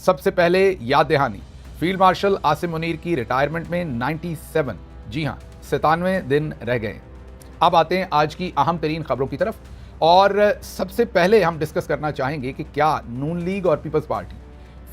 सबसे पहले याद दहानी, फील्ड मार्शल आसिम मुनीर की रिटायरमेंट में 97, जी हाँ 97 दिन रह गए। अब आते हैं आज की अहम तरीन खबरों की तरफ, और सबसे पहले हम डिस्कस करना चाहेंगे कि क्या नून लीग और पीपल्स पार्टी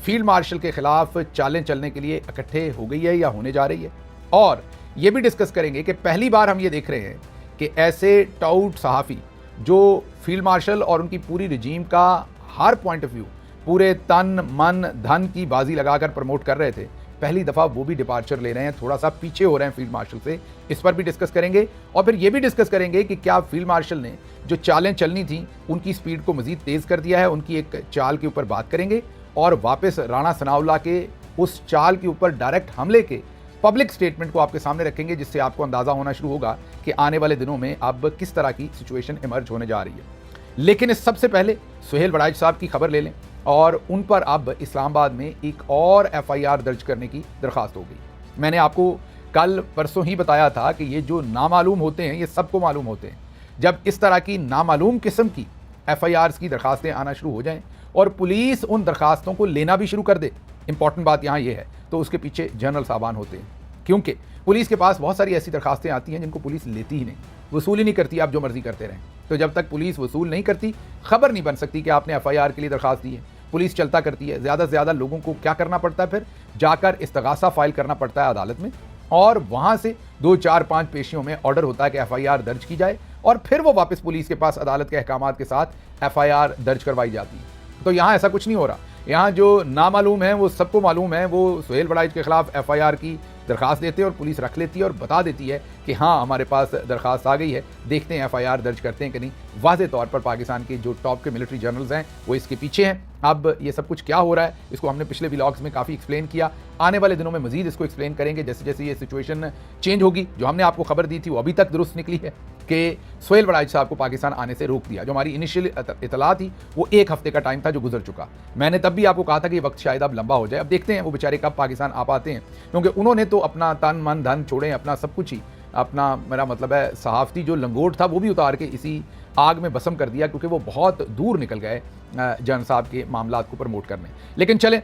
फील्ड मार्शल के खिलाफ चालें चलने के लिए इकट्ठे हो गई है या होने जा रही है। और ये भी डिस्कस करेंगे कि पहली बार हम ये देख रहे हैं कि ऐसे टाउट सहाफ़ी जो फील्ड मार्शल और उनकी पूरी रिजीम का हर पॉइंट ऑफ व्यू पूरे तन मन धन की बाजी लगाकर प्रमोट कर रहे थे, पहली दफ़ा वो भी डिपार्चर ले रहे हैं, थोड़ा सा पीछे हो रहे हैं फील्ड मार्शल से। इस पर भी डिस्कस करेंगे और फिर ये भी डिस्कस करेंगे कि क्या फील्ड मार्शल ने जो चालें चलनी थी उनकी स्पीड को मज़ीद तेज़ कर दिया है। उनकी एक चाल के ऊपर बात करेंगे और वापस राणा सनाउल्लाह के उस चाल के ऊपर डायरेक्ट हमले के पब्लिक स्टेटमेंट को आपके सामने रखेंगे, जिससे आपको अंदाज़ा होना शुरू होगा कि आने वाले दिनों में अब किस तरह की सिचुएशन इमर्ज होने जा रही है। लेकिन इस सबसे पहले सुहेल वड़ाइच साहब की खबर ले लें, और उन पर अब इस्लामाबाद में एक और FIR दर्ज करने की दरख्वास्त हो गई। मैंने आपको कल परसों ही बताया था कि ये जो नामालूम होते हैं ये सबको मालूम होते हैं। जब इस तरह की नामालूम किस्म की FIRs की दरखास्तें आना शुरू हो जाएं और पुलिस उन दरखास्तों को लेना भी शुरू कर दे, इंपॉर्टेंट बात यहाँ ये है, तो उसके पीछे जनरल साहबान होते हैं, क्योंकि पुलिस के पास बहुत सारी ऐसी दरखास्तें आती हैं जिनको पुलिस लेती ही नहीं, वसूल ही नहीं करती। आप जो मर्जी करते रहें, तो जब तक पुलिस वसूल नहीं करती खबर नहीं बन सकती कि आपने FIR के लिए दरखास्त दी है। पुलिस चलता करती है, ज़्यादा से ज़्यादा लोगों को क्या करना पड़ता है, फिर जाकर इस्तगासा फाइल करना पड़ता है अदालत में, और वहाँ से 2, 4, 5 पेशियों में ऑर्डर होता है कि FIR दर्ज की जाए, और फिर वो वापस पुलिस के पास अदालत के अहकामात के साथ FIR दर्ज करवाई जाती है। तो यहाँ ऐसा कुछ नहीं हो रहा। यहाँ जो नामालूम है वो सबको मालूम है, वो सुहेल वड़ाइच के खिलाफ FIR की दरखास्त देते हैं और पुलिस रख लेती है और बता देती है कि हाँ हमारे पास दरखास्त आ गई है, देखते हैं FIR दर्ज करते हैं कि नहीं। वाज़े तौर पर पाकिस्तान के जो टॉप के मिलिट्री जनरल्स हैं वो इसके पीछे हैं। अब ये सब कुछ क्या हो रहा है इसको हमने पिछले व्लॉग्स में काफ़ी एक्सप्लेन किया, आने वाले दिनों में मजीद इसको एक्सप्लेन करेंगे जैसे जैसे ये सिचुएशन चेंज होगी। जो हमने आपको खबर दी थी वो अभी तक दुरुस्त निकली है कि सुहेल वड़ाइच साहब को पाकिस्तान आने से रोक दिया। जो हमारी इनिशियल इतला थी वो 1 हफ्ते का टाइम था जो गुजर चुका। मैंने तब भी आपको कहा था कि ये वक्त शायद अब लंबा हो जाए। अब देखते हैं वो बेचारे कब पाकिस्तान आ पाते हैं, क्योंकि उन्होंने तो अपना तन मन धन छोड़े, अपना सब कुछ ही, अपना मेरा मतलब है सहाफ़ती जो लंगोट था वो भी उतार के इसी आग में भस्म कर दिया, क्योंकि वो बहुत दूर निकल गए जन साहब के मामलात को प्रमोट करने। लेकिन चलें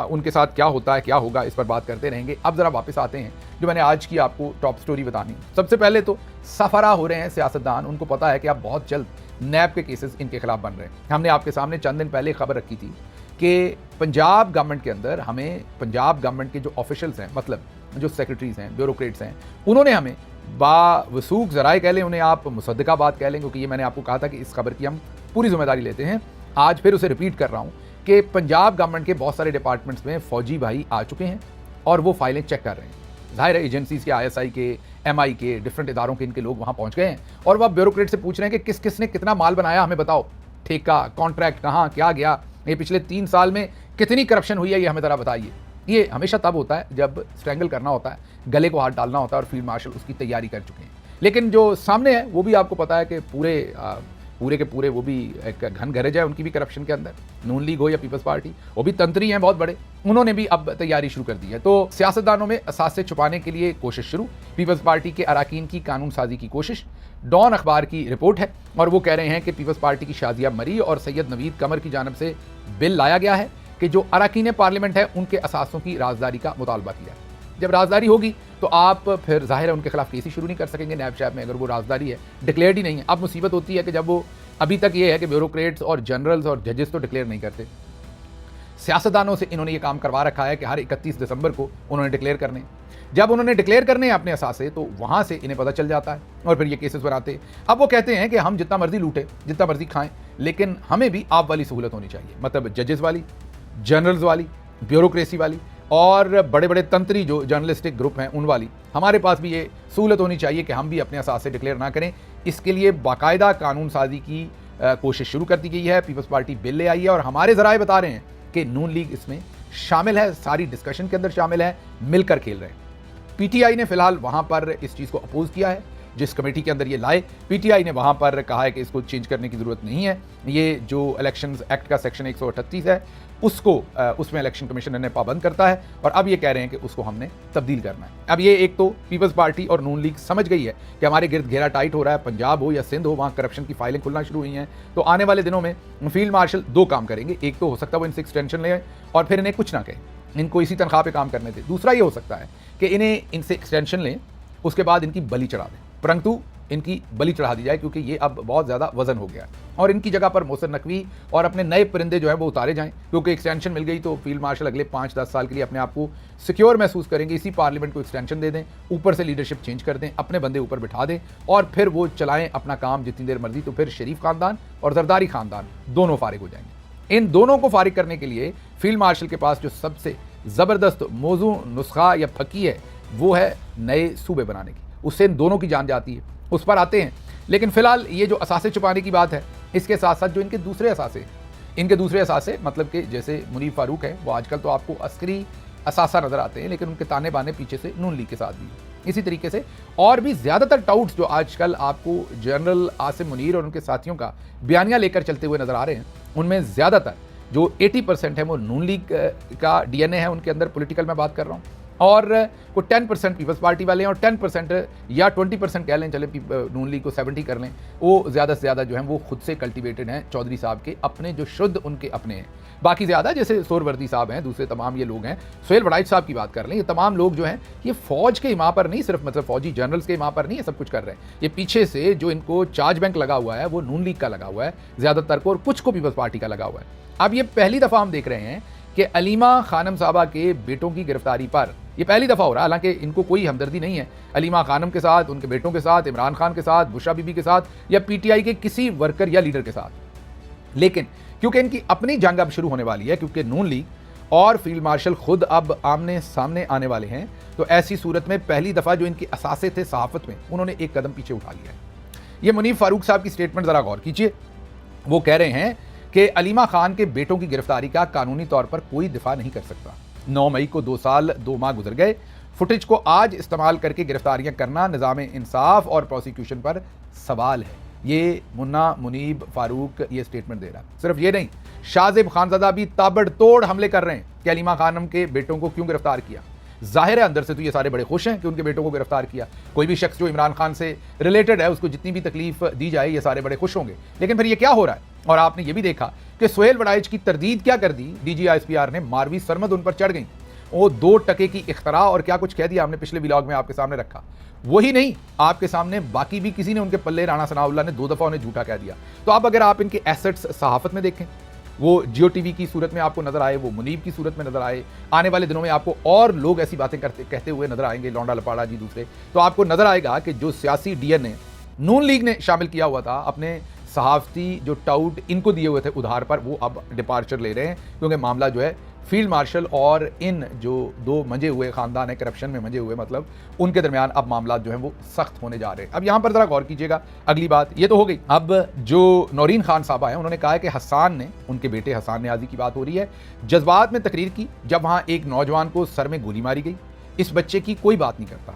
उनके साथ क्या होता है क्या होगा इस पर बात करते रहेंगे। अब ज़रा वापस आते हैं जो मैंने आज की आपको टॉप स्टोरी बतानी। सबसे पहले तो सफरा हो रहे हैं सियासतदान, उनको पता है कि अब बहुत जल्द नैब के केसेस इनके खिलाफ बन रहे हैं। हमने आपके सामने चंद दिन पहले खबर रखी थी कि पंजाब गवर्नमेंट के अंदर हमें पंजाब गवर्नमेंट के जो ऑफिशियल्स हैं, मतलब जो सेक्रेटरीज हैं, ब्यूरोक्रेट्स हैं, उन्होंने हमें बावसूख ज़राए कह लें, उन्हें आप मुसद्दका बात कह लें, क्योंकि ये मैंने आपको कहा था कि इस खबर की हम पूरी जिम्मेदारी लेते हैं। आज फिर उसे रिपीट कर रहा हूँ कि पंजाब गवर्नमेंट के बहुत सारे डिपार्टमेंट्स में फौजी भाई आ चुके हैं और वो फाइलें चेक कर रहे हैं। ज़ाहिर है एजेंसीज़ के, ISI के, MI के, डिफरेंट इदारों के इनके लोग वहाँ पहुँच गए हैं और वह ब्यूरोक्रेट से पूछ रहे हैं कि किस किस ने कितना माल बनाया, हमें बताओ, ठेका, कॉन्ट्रैक्ट कहाँ क्या गया, ये पिछले 3 साल में कितनी करप्शन हुई है, ये हमें ज़रा बताइए। ये हमेशा तब होता है जब स्ट्रैंगल करना होता है, गले को हाथ डालना होता है, और फील्ड मार्शल उसकी तैयारी कर चुके हैं। लेकिन जो सामने है वो भी आपको पता है कि पूरे के पूरे वो भी एक घन गरज है उनकी भी करप्शन के अंदर। नून लीग हो या पीपल्स पार्टी, वो भी तंत्री हैं बहुत बड़े, उन्होंने भी अब तैयारी शुरू कर दी है। तो सियासतदानों में असासे छुपाने के लिए कोशिश शुरू, पीपल्स पार्टी के अराकीन की कानून साजी की कोशिश। डॉन अखबार की रिपोर्ट है और वो कह रहे हैं कि पीपल्स पार्टी की शाजिया मरी और सैयद नवीद कमर की जानब से बिल लाया गया है कि जो अराकीन पार्लियामेंट है उनके असासों की राजदारी का मुतालबा किया। जब राजदारी होगी तो आप फिर जाहिर है उनके खिलाफ केस ही शुरू नहीं कर सकेंगे नैब शैब में, अगर वो राजदारी है, डिक्लेयर्ड ही नहीं है। अब मुसीबत होती है कि जब वो, अभी तक ये है कि ब्यूरोक्रेट्स और जनरल्स और जजेस तो डिक्लेयर नहीं करते, सियासतदानों से इन्होंने ये काम करवा रखा है कि हर 31 दिसंबर को उन्होंने डिक्लेयर करने। जब उन्होंने डिक्लेयर करने हैं अपने असासे तो वहाँ से इन्हें पता चल जाता है और फिर ये केसेस बनाते। अब वो कहते हैं कि हम जितना मर्जी लूटें, जितना मर्जी खाएं, लेकिन हमें भी आप वाली सहूलत होनी चाहिए, मतलब जजेस वाली, जनरल्स वाली, ब्यूरोक्रेसी वाली, और बड़े बड़े तंत्री जो जर्नलिस्टिक ग्रुप हैं उन वाली। हमारे पास भी ये सहूलत होनी चाहिए कि हम भी अपने असास से डिक्लेयर ना करें। इसके लिए बाकायदा कानून साजी की कोशिश शुरू कर दी गई है। पीपल्स पार्टी बिल ले आई है और हमारे ज़राए बता रहे हैं कि नून लीग इसमें शामिल है, सारी डिस्कशन के अंदर शामिल है, मिलकर खेल रहे हैं। PTI ने फिलहाल वहाँ पर इस चीज़ को अपोज किया है, जिस कमेटी के अंदर ये लाए, पीटीआई ने वहाँ पर कहा है कि इसको चेंज करने की ज़रूरत नहीं है। ये जो इलेक्शंस एक्ट का सेक्शन 138 है उसको उसमें इलेक्शन कमीशन ने पाबंद करता है और अब ये कह रहे हैं कि उसको हमने तब्दील करना है। अब ये एक तो पीपल्स पार्टी और नून लीग समझ गई है कि हमारे गिर्द घेरा टाइट हो रहा है, पंजाब हो या सिंध हो, वहाँ करप्शन की फाइलें खुलना शुरू हुई हैं। तो आने वाले दिनों में फील्ड मार्शल दो काम करेंगे, एक तो हो सकता है वो इनसे एक्सटेंशन लें और फिर इन्हें कुछ ना कहें, इनको इसी तनख्वाह पे काम करने दें। दूसरा ये हो सकता है कि इन्हें इनसे एक्सटेंशन लें, उसके बाद इनकी बलि चढ़ा दें, परंतु इनकी बलि चढ़ा दी जाए क्योंकि ये अब बहुत ज़्यादा वजन हो गया है और इनकी जगह पर मोहसिन नकवी और अपने नए परिंदे जो हैं वो उतारे जाएं, क्योंकि एक्सटेंशन मिल गई तो फील्ड मार्शल अगले 5-10 साल के लिए अपने आप को सिक्योर महसूस करेंगे। इसी पार्लियामेंट को एक्सटेंशन दे दें, ऊपर से लीडरशिप चेंज कर दें, अपने बंदे ऊपर बिठा दें और फिर वो चलाएं अपना काम जितनी देर मर्जी। तो फिर शरीफ खानदान और जरदारी खानदान दोनों फारिग हो जाएंगे। इन दोनों को फारिग करने के लिए फील्ड मार्शल के पास जो सबसे ज़बरदस्त मौजू नुस्खा या फकी है वो है नए सूबे बनाने की, उससे इन दोनों की जान जाती है, उस पर आते हैं। लेकिन फिलहाल ये जो असासे छुपाने की बात है, इसके साथ साथ जो इनके दूसरे असासे मतलब कि जैसे मुनीब फारूक है, वो आजकल तो आपको अस्करी असासा नज़र आते हैं, लेकिन उनके ताने बाने पीछे से नून लीग के साथ भी। इसी तरीके से और भी ज़्यादातर टाउट्स जो आजकल आपको जनरल आसिम मुनीर और उनके साथियों का बयानिया लेकर चलते हुए नज़र आ रहे हैं, उनमें ज़्यादातर जो 80% है वो नून लीग का डीएनए है उनके अंदर, पॉलिटिकल में बात कर रहा हूँ, और को 10% पीपल्स पार्टी वाले हैं और 10% या 20% कह लें, चले नून लीग को 70 कर लें, वो ज़्यादा से ज़्यादा जो है वो खुद से कल्टिवेटेड हैं, चौधरी साहब के अपने जो शुद्ध उनके अपने हैं। बाकी ज़्यादा जैसे सोरवर्दी साहब हैं, दूसरे तमाम ये लोग हैं, सुहेल वड़ाइच साहब की बात कर लें, ये तमाम लोग जो हैं ये फ़ौज के इमाम पर नहीं, सिर्फ मतलब फ़ौजी जनरल्स के इमाम पर नहीं है सब कुछ कर रहे हैं। ये पीछे से जो इनको चार्ज बैंक लगा हुआ है वो नून लीग का लगा हुआ है ज़्यादातर को, और कुछ को पीपल्स पार्टी का लगा हुआ है। अब ये पहली दफ़ा हम देख रहे हैं कि अलीमा खानम साहबा के बेटों की गिरफ्तारी पर, ये पहली दफ़ा हो रहा है, हालांकि इनको कोई हमदर्दी नहीं है अलीमा खानम के साथ, उनके बेटों के साथ, इमरान खान के साथ, बुशरा बीबी के साथ या पीटीआई के किसी वर्कर या लीडर के साथ। लेकिन क्योंकि इनकी अपनी जंग अब शुरू होने वाली है, क्योंकि नून लीग और फील्ड मार्शल खुद अब आमने सामने आने वाले हैं, तो ऐसी सूरत में पहली दफ़ा जो इनके असासे थे सहाफ़त में, उन्होंने एक कदम पीछे उठा लिया है। ये मुनीब फारूक साहब की स्टेटमेंट ज़रा गौर कीजिए। वो कह रहे हैं कि अलीमा खान के बेटों की गिरफ्तारी का कानूनी तौर पर कोई दिफा नहीं कर सकता। 9 मई को 2 साल 2 माह गुजर गए, फुटेज को आज इस्तेमाल करके गिरफ्तारियां करना निज़ाम इंसाफ और प्रोसिक्यूशन पर सवाल है। ये मुन्ना मुनीब फारूक ये स्टेटमेंट दे रहा है। सिर्फ ये नहीं, शाहजेब खानज़ादा भी ताबड़तोड़ हमले कर रहे हैं कि अलीमा खानम के बेटों को क्यों गिरफ्तार किया। जाहिर है अंदर से तो ये सारे बड़े खुश हैं कि उनके बेटों को गिरफ्तार किया। कोई भी शख्स जो इमरान खान से रिलेटेड है उसको जितनी भी तकलीफ दी जाए ये सारे बड़े खुश होंगे। लेकिन फिर ये क्या हो रहा है, और आपने ये भी देखा कि सुहेल वड़ाइच की तरदीद क्या कर दी, DGISPR ने, मारवी सरमद उन पर चढ़ गई, वो 2 टके की इख्तरा और क्या कुछ कह दिया, हमने पिछले व्लॉग में आपके सामने रखा। वही नहीं, आपके सामने बाकी भी किसी ने उनके पल्ले, राणा सनाउल्लाह ने 2 दफ़ा उन्हें झूठा कह दिया। तो अब अगर आप इनके एसेट्स सहाफ़त में देखें, वो जियो टीवी की सूरत में आपको नजर आए, वो मुनीब की सूरत में नजर आए, आने वाले दिनों में आपको और लोग ऐसी बातें कहते हुए नजर आएंगे, लौंडा लपाड़ा जी दूसरे, तो आपको नजर आएगा कि जो सियासी डीएनए नून लीग ने शामिल किया हुआ था अपने सहाफ़ती जो टाउट इनको दिए हुए थे उधार पर, वो अब डिपार्चर ले रहे हैं, क्योंकि मामला जो है फील्ड मार्शल और इन जो 2 मंजे हुए ख़ानदान है, करप्शन में मंजे हुए, मतलब उनके दरमियान अब मामला जो है वो सख्त होने जा रहे हैं। अब यहाँ पर ज़रा गौर कीजिएगा, अगली बात ये तो हो गई। अब जो नौरीन खान साहबा है उन्होंने कहा है कि हसन ने, उनके बेटे हसन न्याजी की बात हो रही है, जज्बात में तकरीर की जब वहाँ एक नौजवान को सर में गोली मारी गई। इस बच्चे की कोई बात नहीं करता।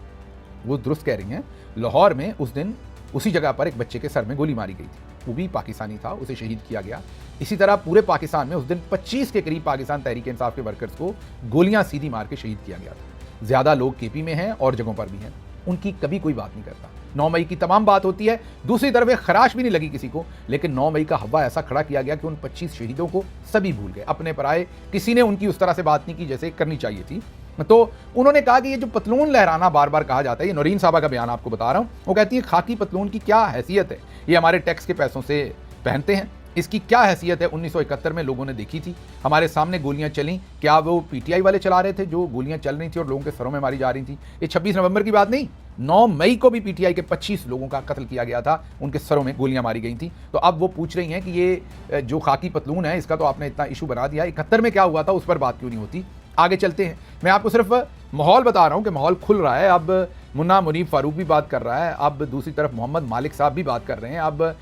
वो दुरुस्त कह रही हैं, लाहौर में उस दिन उसी जगह पर एक बच्चे के सर में गोली मारी गई थी, वो भी पाकिस्तानी था, उसे शहीद किया गया। इसी तरह पूरे पाकिस्तान में उस दिन 25 के करीब पाकिस्तान तहरीक इंसाफ के वर्कर्स को गोलियां सीधी मार के शहीद किया गया था। ज़्यादा लोग केपी में हैं और जगहों पर भी हैं, उनकी कभी कोई बात नहीं करता। 9 मई की तमाम बात होती है, दूसरी तरफ एक खराश भी नहीं लगी किसी को, लेकिन 9 मई का हवा ऐसा खड़ा किया गया कि उन 25 शहीदों को सभी भूल गए, अपने पर आए, किसी ने उनकी उस तरह से बात नहीं की जैसे करनी चाहिए थी। तो उन्होंने कहा कि ये जो पतलून लहराना बार बार कहा जाता है, ये नौरीन साहबा का बयान आपको बता रहा हूँ, वो कहती है खाकी पतलून की क्या हैसियत है, ये हमारे टैक्स के पैसों से पहनते हैं, इसकी क्या हैसियत है। 1971 में लोगों ने देखी थी, हमारे सामने गोलियां चली, क्या वो पीटीआई वाले चला रहे थे जो गोलियां चल रही थी और लोगों के सरों में मारी जा रही थी। ये 26 नवंबर की बात नहीं, 9 मई को भी पीटीआई के 25 लोगों का कत्ल किया गया था, उनके सरों में गोलियां मारी गई थी। तो अब वो पूछ रही हैं कि ये जो खाकी पतलून है इसका तो आपने इतना इशू बना दिया, 71 में क्या हुआ था उस पर बात क्यों नहीं होती। आगे चलते हैं, मैं आपको सिर्फ माहौल बता रहा हूँ कि माहौल खुल रहा है। अब मुन्ना मुनीब फारूक भी बात कर रहा है, अब दूसरी तरफ मोहम्मद मालिक साहब भी बात कर रहे हैं, अब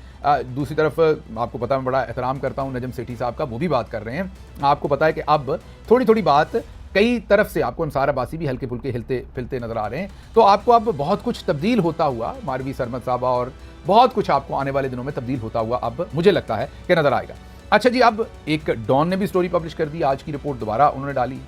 दूसरी तरफ आपको पता है मैं बड़ा एहतराम करता हूँ नजम सेठी साहब का, वो भी बात कर रहे हैं। आपको पता है कि अब थोड़ी थोड़ी बात कई तरफ से आपको अंसार अब्बासी भी हल्के फुल्के हिलते फिलते नजर आ रहे हैं। तो आपको अब बहुत कुछ तब्दील होता हुआ, मारवी सरमद साहबा, और बहुत कुछ आपको आने वाले दिनों में तब्दील होता हुआ अब मुझे लगता है कि नजर आएगा। अच्छा जी, अब एक डॉन ने भी स्टोरी पब्लिश कर दी, आज की रिपोर्ट दोबारा उन्होंने डाली।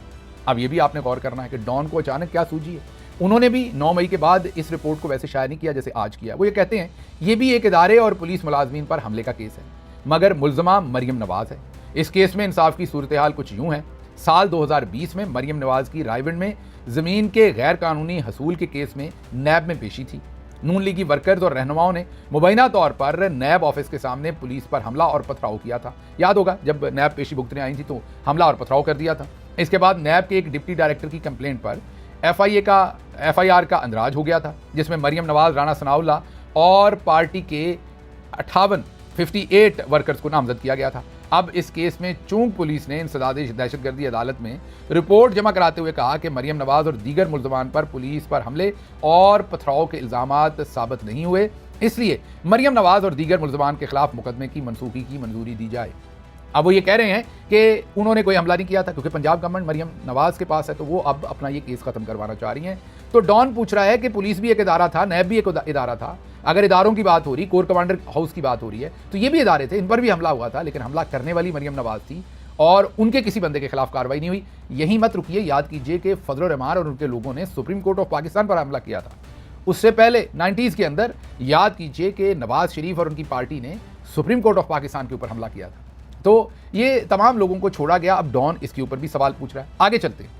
अब ये भी आपने गौर करना है कि डॉन को अचानक क्या सूझी है। उन्होंने भी 9 मई के बाद इस रिपोर्ट को वैसे शाया नहीं किया जैसे आज किया। वो ये कहते हैं ये भी एक इदारे और पुलिस मुलाजमीन पर हमले का केस है, मगर मुल्जमा मरियम नवाज है। इस केस में इंसाफ की सूरत हाल कुछ यूं है। साल 2020 में मरियम नवाज की रायविंड में जमीन के गैर कानूनी हसूल के केस में नैब में पेशी थी। नून लीगी वर्कर्स और रहनुमाओं ने मुबैना तौर पर नैब ऑफिस के सामने पुलिस पर हमला और पथराव किया था। याद होगा जब नैब पेशी भुगतने आई थी तो हमला और पथराव कर दिया था। इसके बाद नैब के एक डिप्टी डायरेक्टर की कंप्लेंट पर FIR का अंदराज हो गया था, जिसमें मरियम नवाज, राणा सनाउल्लाह और पार्टी के 58 वर्कर्स को नामजद किया गया था। अब इस केस में चूंक पुलिस ने इंसदाद दहशतगर्दी अदालत में रिपोर्ट जमा कराते हुए कहा कि मरियम नवाज और दीगर मुल्जमान पर पुलिस पर हमले और पथराव के इल्जामात साबित नहीं हुए, इसलिए मरियम नवाज और दीगर मुल्जमान के खिलाफ मुकदमे की मनसूखी की मंजूरी दी जाए। अब वो ये कह रहे हैं कि उन्होंने कोई हमला नहीं किया था, क्योंकि पंजाब गवर्नमेंट मरियम नवाज के पास है, तो वो अब अपना ये केस खत्म करवाना चाह रही हैं। तो डॉन पूछ रहा है कि पुलिस भी एक इदारा था, नैब भी एक इदारा था। अगर इदारों की बात हो रही, कोर कमांडर हाउस की बात हो रही है, तो ये भी इदारे थे, इन पर भी हमला हुआ था, लेकिन हमला करने वाली मरियम नवाज थी और उनके किसी बंदे के खिलाफ कार्रवाई नहीं हुई। यही मत रुकिए, याद कीजिए कि फजल रहमान और उनके लोगों ने सुप्रीम कोर्ट ऑफ पाकिस्तान पर हमला किया था। उससे पहले 90s के अंदर याद कीजिए कि नवाज शरीफ और उनकी पार्टी ने सुप्रीम कोर्ट ऑफ पाकिस्तान के ऊपर हमला किया था। तो ये तमाम लोगों को छोड़ा गया। अब डॉन इसके ऊपर भी सवाल पूछ रहा है। आगे चलते हैं।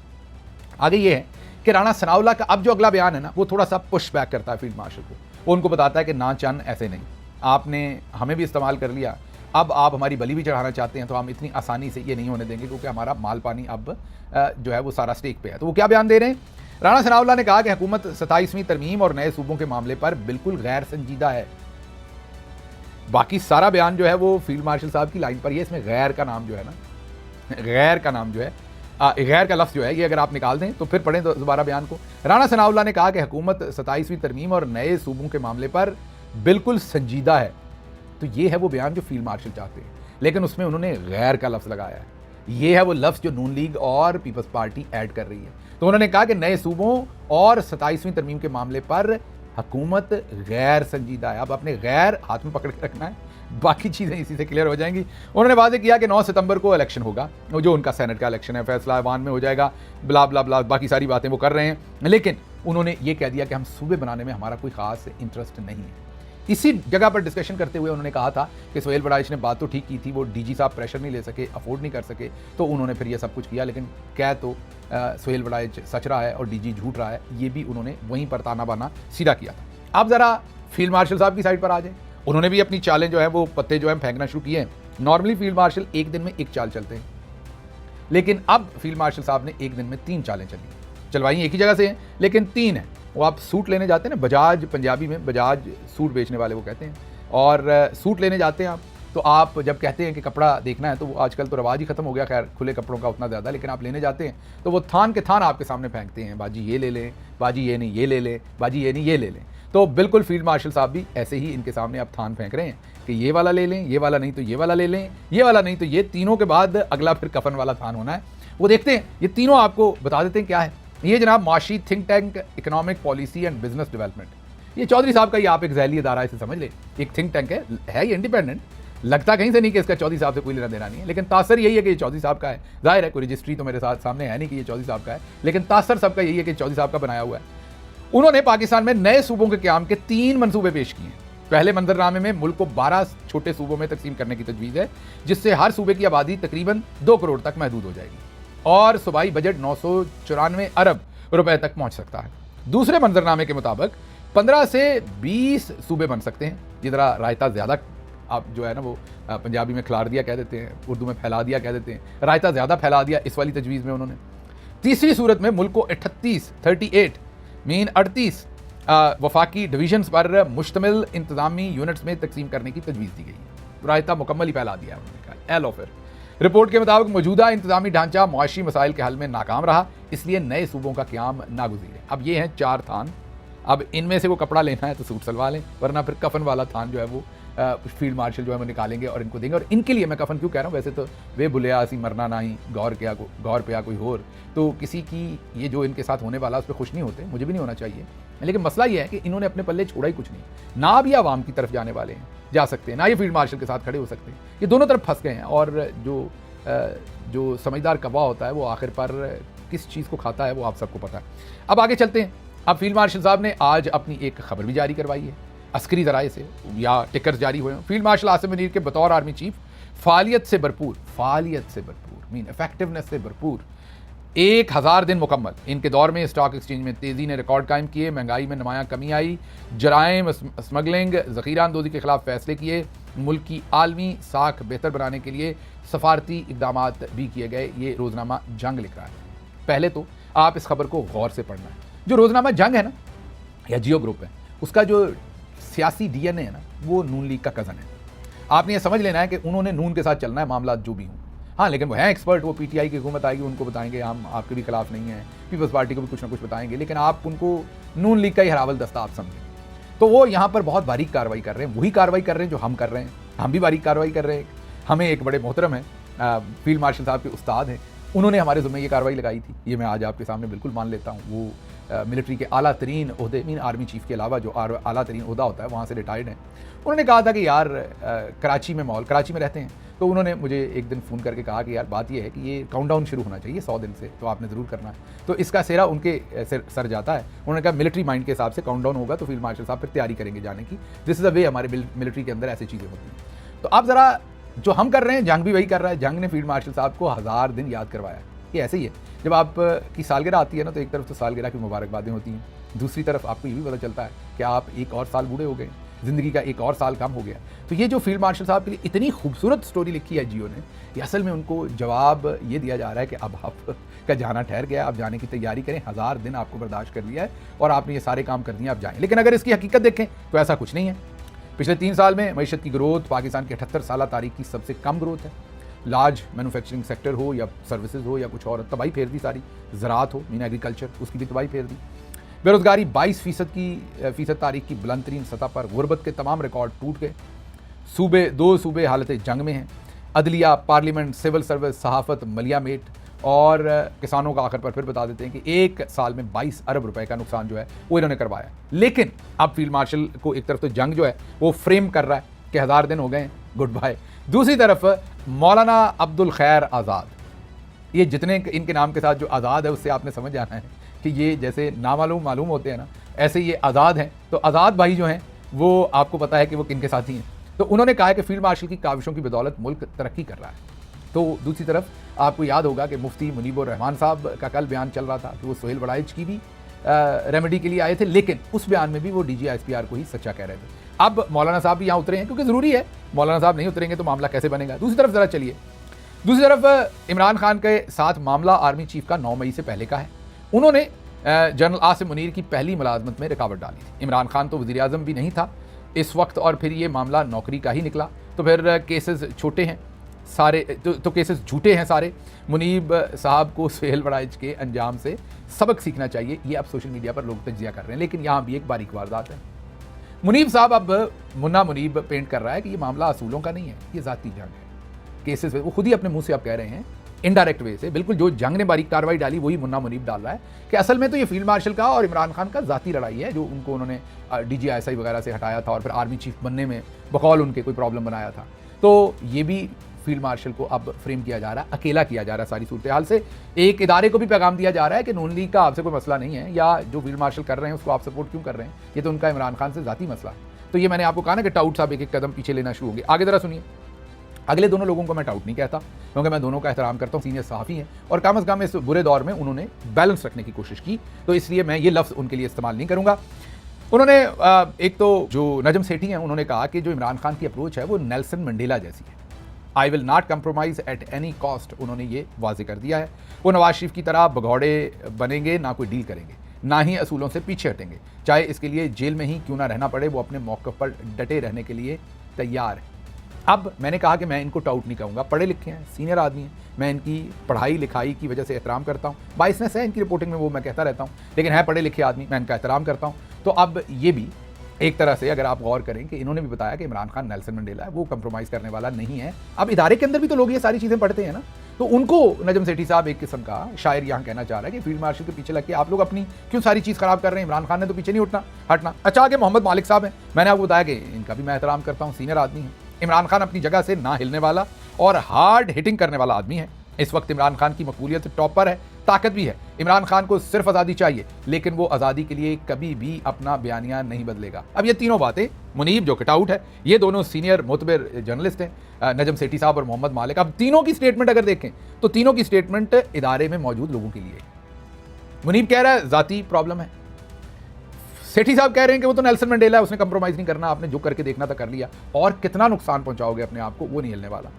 आगे ये है कि राणा सनाउल्लाह का अब जो अगला बयान है ना, वो थोड़ा सा पुश बैक करता है फील्ड मार्शल को। वो उनको बताता है कि ना चन ऐसे नहीं, आपने हमें भी इस्तेमाल कर लिया, अब आप हमारी बलि भी चढ़ाना चाहते हैं, तो हम इतनी आसानी से ये नहीं होने देंगे, क्योंकि हमारा माल पानी अब जो है वो सारा स्टेक पे है। तो वो क्या बयान दे रहे हैं? राणा सनाउल्लाह ने कहा कि हुकूमत 27वीं तरमीम और नए सूबों के मामले पर बिल्कुल गैर संजीदा है। बाकी सारा बयान जो है वो फील्ड मार्शल साहब की लाइन पर ही है। इसमें गैर का नाम जो है ना, गैर का नाम जो है, गैर का लफ्ज़ जो है, ये अगर आप निकाल दें तो फिर पढ़ें दोबारा बयान को। राणा सनाउल्लाह ने कहा कि हुकूमत 27वीं तरमीम और नए सूबों के मामले पर बिल्कुल संजीदा है। तो ये है वो बयान जो फील्ड मार्शल चाहते हैं, लेकिन उसमें उन्होंने गैर का लफ्ज़ लगाया है। ये है वो लफ्ज़ जो नून लीग और पीपल्स पार्टी ऐड कर रही है। तो उन्होंने कहा कि नए सूबों और 27वीं तरमीम के मामले पर हुकूमत गैर संजीदा है। अब अपने गैर हाथ में पकड़ के रखना है, बाकी चीज़ें इसी से क्लियर हो जाएंगी। उन्होंने वादे किया कि 9 सितंबर को इलेक्शन होगा, जो उनका सेनेट का इलेक्शन है, फैसला ऐवान में हो जाएगा, ब्ला ब्ला ब्ला, बाकी सारी बातें वो कर रहे हैं। लेकिन उन्होंने ये कह दिया कि हम सूबे बनाने में हमारा कोई खास इंटरेस्ट नहीं है। इसी जगह पर डिस्कशन करते हुए उन्होंने कहा था कि सोहेल बड़ाइच ने बात तो ठीक की थी, वो डीजी साहब प्रेशर नहीं ले सके, अफोर्ड नहीं कर सके, तो उन्होंने फिर ये सब कुछ किया। लेकिन क्या तो सोहेल बड़ाइच सच रहा है और डीजी झूठ रहा है, ये भी उन्होंने वहीं पर ताना बाना सीधा किया था। अब जरा फील्ड मार्शल साहब की साइड पर आ जाए। उन्होंने भी अपनी चालें जो है वो पत्ते जो है फेंकना शुरू किए हैं। नॉर्मली फील्ड मार्शल एक दिन में एक चाल चलते हैं, लेकिन अब फील्ड मार्शल साहब ने एक दिन में 3 चालें चलवाई। एक ही जगह से हैं, लेकिन 3 है। वो आप सूट लेने जाते हैं ना, बजाज, पंजाबी में बजाज सूट बेचने वाले वो कहते हैं, और सूट लेने जाते हैं आप, तो आप जब कहते हैं कि कपड़ा देखना है, तो वो आजकल तो रवाज ही खत्म हो गया खैर खुले कपड़ों का उतना ज़्यादा, लेकिन आप लेने जाते हैं तो वो थान के थान आपके सामने फेंकते हैं, बाजी ये ले लें, बाजी ये नहीं ये ले लें, बाजी ये नहीं ये ले लें। तो बिल्कुल फील्ड मार्शल साहब भी ऐसे ही इनके सामने अब थान फेंक रहे हैं कि ये वाला ले लें, ये वाला नहीं तो ये वाला ले लें, ये वाला नहीं तो ये, तीनों के बाद अगला फिर कफन वाला थान होना है। वो देखते हैं, ये तीनों आपको बता देते हैं क्या है। ये जनाब माशी think tank economic policy and business development, ये चौधरी साहब का ये आप एक जैली अदारा इसे समझ ले, एक थिंक टैंक है ये इंडिपेंडेंट, लगता कहीं से नहीं कि इसका चौधरी साहब से कोई लेना देना नहीं है, लेकिन तासर यही है कि ये चौधरी साहब का है। जाहिर है कोई रजिस्ट्री तो मेरे सामने है नहीं कि ये चौधरी साहब का है, लेकिन तासर सबका यही है कि चौधरी साहब का बनाया हुआ है। उन्होंने पाकिस्तान में नए सूबों के क़याम के 3 मंसूबे पेश किए हैं। पहले मंजरनामे में मुल्क को 12 छोटे सूबों में तकसीम करने की तजवीज़ है, जिससे हर सूबे की आबादी तकरीबन 2 करोड़ तक महदूद हो जाएगी और सूबाई बजट 994 अरब रुपए तक पहुंच सकता है। दूसरे मंजरनामे के मुताबिक 15 से 20 सूबे बन सकते हैं। ये जरा रायता ज़्यादा आप जो है ना वो पंजाबी में खिलार दिया कह देते हैं, उर्दू में फैला दिया कह देते हैं, रायता ज़्यादा फैला दिया इस वाली तजवीज़ में उन्होंने। तीसरी सूरत में मुल्क को 38 वफाकी डिवीजन्स पर मुश्तमिल इंतजामी यूनिट्स में तकसीम करने की तजवीज़ दी गई। रायता मुकम्मल ही फैला दिया उन्होंने कहा, एल ऑफर। रिपोर्ट के मुताबिक मौजूदा इंतजामी ढांचा मुआशी मसाइल के हल में नाकाम रहा, इसलिए नए सूबों का क़याम नागुज़ीर है। अब ये हैं 4 थान, अब इनमें से वो कपड़ा लेना है तो सूट सलवा लें, वरना फिर कफन वाला थान जो है वो फील्ड मार्शल जो है वो निकालेंगे और इनको देंगे। और इनके लिए मैं कफन क्यों कह रहा हूँ, वैसे तो वे बुलिया असी मरना ना ही गौर पे या कोई और, तो किसी की ये जो इनके साथ होने वाला उस पर खुश नहीं होते, मुझे भी नहीं होना चाहिए। लेकिन मसला ये है कि इन्होंने अपने पल्ले छोड़ा ही कुछ नहीं, ना अब ये आवाम की तरफ जाने वाले हैं, जा सकते हैं, ना ये फील्ड मार्शल के साथ खड़े हो सकते हैं, ये दोनों तरफ फंस गए हैं। और जो समझदार कौवा होता है वो आखिर पर किस चीज़ को खाता है वो आप सबको पता है। अब आगे चलते हैं। अब फील्ड मार्शल साहब ने आज अपनी एक खबर भी जारी करवाई है अस्करी ज़राए से, या टिकर्स जारी हुए हैं। फील्ड मार्शल आसिम मुनीर के बतौर आर्मी चीफ फालियत से भरपूर मीन इफेक्टिवनेस से भरपूर 1000 दिन मुकम्मल इनके दौर में स्टॉक एक्सचेंज में तेज़ी ने रिकॉर्ड कायम किए, महंगाई में नुमायां कमी आई, जराइम स्मगलिंग ज़ख़ीरा अंदोज़ी के खिलाफ फैसले किए, मुल्क की आलमी साख बेहतर बनाने के लिए सफारती इकदाम भी किए गए। ये रोज़नामा जंग लिख रहा है। पहले तो आप इस खबर को गौर से पढ़ना है। जो रोज़नामा जंग है ना, या जियो ग्रुप है, उसका जो सियासी डीएनए है ना, वो नून लीग का कज़न है। आपने ये समझ लेना है कि उन्होंने नून के साथ चलना है, मामला जो भी हों। हाँ, लेकिन वो हैं एक्सपर्ट, वो पीटीआई की हुकूमत आएगी उनको बताएंगे हम आपके भी खिलाफ नहीं हैं, पीपल्स पार्टी को भी कुछ ना कुछ बताएंगे, लेकिन आप उनको नून लीग का ही हरावल दस्ता आप समझें। तो वो यहाँ पर बहुत बारीक कार्रवाई कर रहे हैं, वही कार्रवाई कर रहे हैं जो हम कर रहे हैं, हम भी बारीक कार्रवाई कर रहे हैं। हमें एक बड़े मोहतरम हैं, फील्ड मार्शल साहब के उस्ताद हैं, उन्होंने हमारे ज़िम्मे ये कार्रवाई लगाई थी, ये मैं आज आपके सामने बिल्कुल मान लेता हूँ। वो मिलिट्री के आला तरीन ओहदे, मीन आर्मी चीफ के अलावा जो आला तरीन ओहदा होता है वहाँ से रिटायर्ड हैं। उन्होंने कहा था कि यार कराची में रहते हैं, तो उन्होंने मुझे एक दिन फ़ोन करके कहा कि यार बात ये है कि ये काउंटडाउन शुरू होना चाहिए 100 दिन से, तो आपने ज़रूर करना है। तो इसका सेरा उनके सर जाता है। उन्होंने कहा मिलिट्री माइंड के हिसाब से काउंटडाउन होगा तो फील्ड मार्शल साहब फिर तैयारी करेंगे जाने की। दिस इज़ अ वे, हमारे मिलिट्री के अंदर ऐसी चीज़ें होती हैं। तो आप ज़रा, जो हम कर रहे हैं जंग भी वही कर रहा है। जंग ने फील्ड मार्शल साहब को 1000 दिन याद करवाया। ये ऐसे ही है, जब आप की सालगिरह आती है ना, तो एक तरफ तो सालगिरह की मुबारकबादें होती हैं, दूसरी तरफ आपको ये भी पता चलता है कि आप एक और साल बूढ़े हो गए, ज़िंदगी का एक और साल कम हो गया। तो ये जो फील्ड मार्शल साहब के लिए इतनी खूबसूरत स्टोरी लिखी है जियो ने, ये असल में उनको जवाब ये दिया जा रहा है कि अब आपका जाना ठहर गया, आप जाने की तैयारी करें। 1000 दिन आपको बर्दाश्त कर लिया है और आपने ये सारे काम कर दिए, आप जाएँ। लेकिन अगर इसकी हकीकत देखें तो ऐसा कुछ नहीं है। पिछले 3 साल में मईशत की ग्रोथ पाकिस्तान के 78 साल तारीख की सबसे कम ग्रोथ है। लार्ज मैन्युफैक्चरिंग सेक्टर हो या सर्विसेज हो या कुछ और, तबाही फेर दी सारी। ज़राअत हो, मीन एग्रीकल्चर, उसकी भी तबाही फेर दी। बेरोज़गारी 22% तारीख की बुलंद तरीन सतह पर, गुर्बत के तमाम रिकॉर्ड टूट गए। 2 सूबे हालत जंग में हैं। अदलिया, पार्लियामेंट, सिविल सर्विस, सहाफ़त मलियामेट और किसानों का आखिर पर फिर बता देते हैं कि एक साल में 22 अरब रुपए का नुकसान जो है वो इन्होंने करवाया। लेकिन अब फील्ड मार्शल को एक तरफ तो जंग जो है वो फ्रेम कर रहा है कि 1000 दिन हो गए, गुड बाय। दूसरी तरफ मौलाना अब्दुल खैर आज़ाद, ये जितने इनके नाम के साथ जो आज़ाद है उससे आपने समझ जाना है कि ये जैसे नामालूम मालूम होते हैं ना, ऐसे ये आज़ाद हैं। तो आज़ाद भाई जो हैं वो आपको पता है कि वो किन के साथी हैं। तो उन्होंने कहा है कि फील्ड मार्शल की काविशों की बदौलत मुल्क तरक्की कर रहा है। तो दूसरी तरफ आपको याद होगा कि मुफ्ती मुनीबुर रहमान साहब का कल बयान चल रहा था कि वो सुहेल बड़ाइच की भी रेमेडी के लिए आए थे, लेकिन उस बयान में भी वो DGISPR को ही सच्चा कह रहे थे। अब मौलाना साहब भी यहाँ उतरे हैं क्योंकि ज़रूरी है, मौलाना साहब नहीं उतरेंगे तो मामला कैसे बनेगा। दूसरी तरफ ज़रा चलिए, दूसरी तरफ इमरान खान के साथ मामला आर्मी चीफ का 9 मई से पहले का है। उन्होंने जनरल आसिम मुनीर की पहली मुलाजमत में रुकावट डाली थी। इमरान खान तो वज़ीर आज़म भी नहीं था इस वक्त, और फिर ये मामला नौकरी का ही निकला। तो फिर केसेस छोटे हैं सारे, तो केसेस झूठे हैं सारे। मुनीब साहब को सुहेल बड़ाइच के अंजाम से सबक सीखना चाहिए, ये अब सोशल मीडिया पर लोग तज्जिया कर रहे हैं। लेकिन यहाँ भी एक बारीक वारदात है। मुनीब साहब अब मुन्ना मुनीब पेंट कर रहा है कि ये मामला असूलों का नहीं है, ये ज़ाती जंग है। केसेस वो खुद ही अपने मुंह से आप कह रहे हैं, इनडायरेक्ट वे से, बिल्कुल जो जंग ने बारीक कार्रवाई डाली वही मुन्ना मुनीब डाल रहा है कि असल में तो ये फील्ड मार्शल का और इमरान खान का ज़ाती लड़ाई है, जो उनको उन्होंने DGISI वगैरह से हटाया था और फिर आर्मी चीफ बनने में बकौल उनके कोई प्रॉब्लम बनाया था। तो ये भी फील्ड मार्शल को अब फ्रेम किया जा रहा है, अकेला किया जा रहा है सारी सूरत हाल से। एक इदारे को भी पैगाम दिया जा रहा है कि नून लीग का आपसे कोई मसला नहीं है, या जो फील्ड मार्शल कर रहे हैं उसको आप सपोर्ट क्यों कर रहे हैं, ये तो उनका इमरान खान से ज़ाती मसला है। तो ये मैंने आपको कहा ना कि टाउट साहब एक कदम पीछे लेना शुरू हो गए। आगे ज़रा सुनिए, अगले दोनों लोगों को मैं टाउट नहीं कहता क्योंकि मैं दोनों का एहतराम करता हूँ, सीनियर सहाफ़ी हैं और कम अज़ कम इस बुरे दौर में उन्होंने बैलेंस रखने की कोशिश की, तो इसलिए मैं ये लफ्ज़ उनके लिए इस्तेमाल नहीं करूँगा। उन्होंने एक तो जो नजम सेठी हैं उन्होंने कहा कि जो इमरान खान की अप्रोच है वो नेल्सन मंडेला जैसी है, I will not compromise at any cost. उन्होंने ये वाजे कर दिया है। वो नवाज शरीफ की तरह भगौड़े बनेंगे, ना कोई डील करेंगे, ना ही असूलों से पीछे हटेंगे, चाहे इसके लिए जेल में ही क्यों ना रहना पड़े, वो अपने मौके पर डटे रहने के लिए तैयार है। अब मैंने कहा कि मैं इनको टाउट नहीं कहूँगा, पढ़े लिखे हैं, सीनियर आदमी हैं, मैं इनकी पढ़ाई लिखाई की वजह से एहतराम करता हूँ, बाइसनेस है इनकी रिपोर्टिंग में वो मैं कहता रहता हूँ, लेकिन है पढ़े लिखे आदमी, मैं इनका एहतराम करता हूँ। तो अब ये भी एक तरह से अगर आप गौर करें कि इन्होंने भी बताया कि इमरान खान नेल्सन मंडेला है, वो कंप्रोमाइज़ करने वाला नहीं है। अब इदारे के अंदर भी तो लोग ये सारी चीज़ें पढ़ते हैं ना, तो उनको नजम सेठी साहब एक किस्म का शायर यहाँ कहना चाह रहा है कि फील्ड मार्शल के पीछे लग के आप लोग अपनी क्यों सारी चीज़ खराब कर रहे हैं, इमरान खान ने तो पीछे नहीं हटना। अच्छा, आगे मोहम्मद मालिक साहब हैं, मैंने आपको बताया कि इनका भी मैं एहतराम करता हूँ, सीनियर आदमी है। इमरान खान अपनी जगह से ना हिलने वाला और हार्ड हिटिंग करने वाला आदमी है। इस वक्त इमरान खान की मकबूलियत टॉप पर है, ताकत भी है। इमरान खान को सिर्फ आज़ादी चाहिए, लेकिन वो आज़ादी के लिए कभी भी अपना बयानिया नहीं बदलेगा। अब ये तीनों बातें, मुनीब जो कटआउट है, ये दोनों सीनियर मोतबर जर्नलिस्ट हैं, नजम सेठी साहब और मोहम्मद मालिक। अब तीनों की स्टेटमेंट अगर देखें तो तीनों की स्टेटमेंट इदारे में मौजूद लोगों के लिए। मुनीब कह रहा है ज़ाती प्रॉब्लम है, सेठी साहब कह रहे हैं कि वो तो नेल्सन मंडेला है, उसने कंप्रोमाइज़ नहीं करना, आपने जो करके देखना था कर लिया, और कितना नुकसान पहुंचाओगे अपने आप को, वो नहीं हिलने वाला।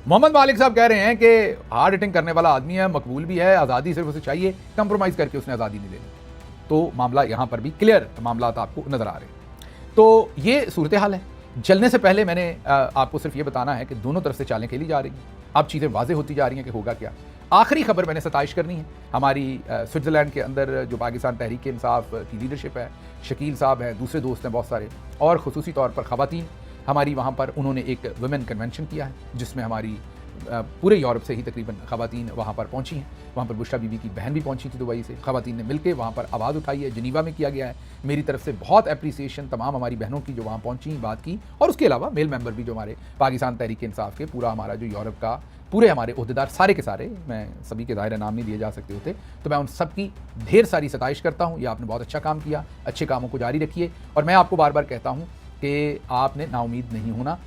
मोहम्मद मालिक साहब कह रहे हैं कि हार्ड हिटिंग करने वाला आदमी है, मकबूल भी है, आज़ादी सिर्फ उसे चाहिए, कंप्रोमाइज़ करके उसने आज़ादी नहीं लेनी। तो मामला यहाँ पर भी क्लियर मामला आपको नज़र आ रहे हैं। तो ये सूरत हाल है। जलने से पहले मैंने आपको सिर्फ ये बताना है कि दोनों तरफ से चालें खेली जा रही हैं। अब चीज़ें वाज़ेह होती जा रही हैं कि होगा क्या। आखिरी खबर मैंने सताइश करनी है, हमारी स्विट्ज़रलैंड के अंदर जो पाकिस्तान तहरीक इंसाफ की लीडरशिप है, शकील साहब हैं, दूसरे दोस्त हैं बहुत सारे, और ख़ुसूसी तौर पर ख़वातीन हमारी वहाँ पर, उन्होंने एक वुमेन कन्वेंशन किया है जिसमें हमारी पूरे यूरोप से ही तकरीबन ख़वातीन वहाँ पर पहुँची हैं। वहाँ पर बुशरा बीबी की बहन भी पहुँची थी दुबई से, ख़वातीन ने मिलकर वहाँ पर आवाज़ उठाई है, जिनीवा में किया गया है। मेरी तरफ से बहुत एप्रिसिएशन तमाम हमारी बहनों की जो वहाँ पहुँची, बात की, और उसके अलावा मेल मेंबर भी जो हमारे पाकिस्तान तहरीक इंसाफ के, पूरा हमारा जो यूरोप का, पूरे हमारे ओहदेदार सारे के सारे, मैं सभी के ज़ाहिर नाम नहीं दिए जा सकते होते, तो मैं उन सब की ढेर सारी सताइश करता हूँ। ये आपने बहुत अच्छा काम किया, अच्छे कामों को जारी रखिए। और मैं आपको बार बार कहता हूँ कि आपने नाउमीद नहीं होना।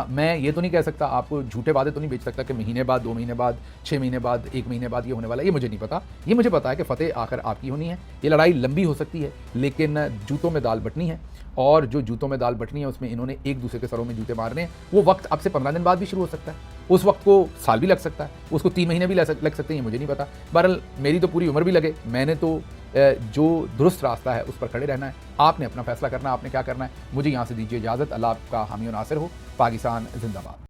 मैं ये तो नहीं कह सकता, आपको झूठे वादे तो नहीं बेच सकता कि महीने बाद, 2 महीने बाद, 6 महीने बाद, 1 महीने बाद ये होने वाला है, ये मुझे नहीं पता। ये मुझे पता है कि फ़तेह आखिर आपकी होनी है। ये लड़ाई लंबी हो सकती है, लेकिन जूतों में दाल बटनी है, और जो जूतों में दाल बटनी है उसमें इन्होंने एक दूसरे के सरों में जूते मारने हैं। वो वक्त अब से 15 दिन बाद भी शुरू हो सकता है, उस वक्त को साल भी लग सकता है, उसको 3 महीने भी लग सकते हैं, मुझे नहीं पता। बहरहाल मेरी तो पूरी उम्र भी लगे, मैंने तो जो दुरुस्त रास्ता है उस पर खड़े रहना है। आपने अपना फैसला करना है, आपने क्या करना है। मुझे यहाँ से दीजिए इजाज़त। अल्लाह आपका हामी और नासिर हो। पाकिस्तान जिंदाबाद।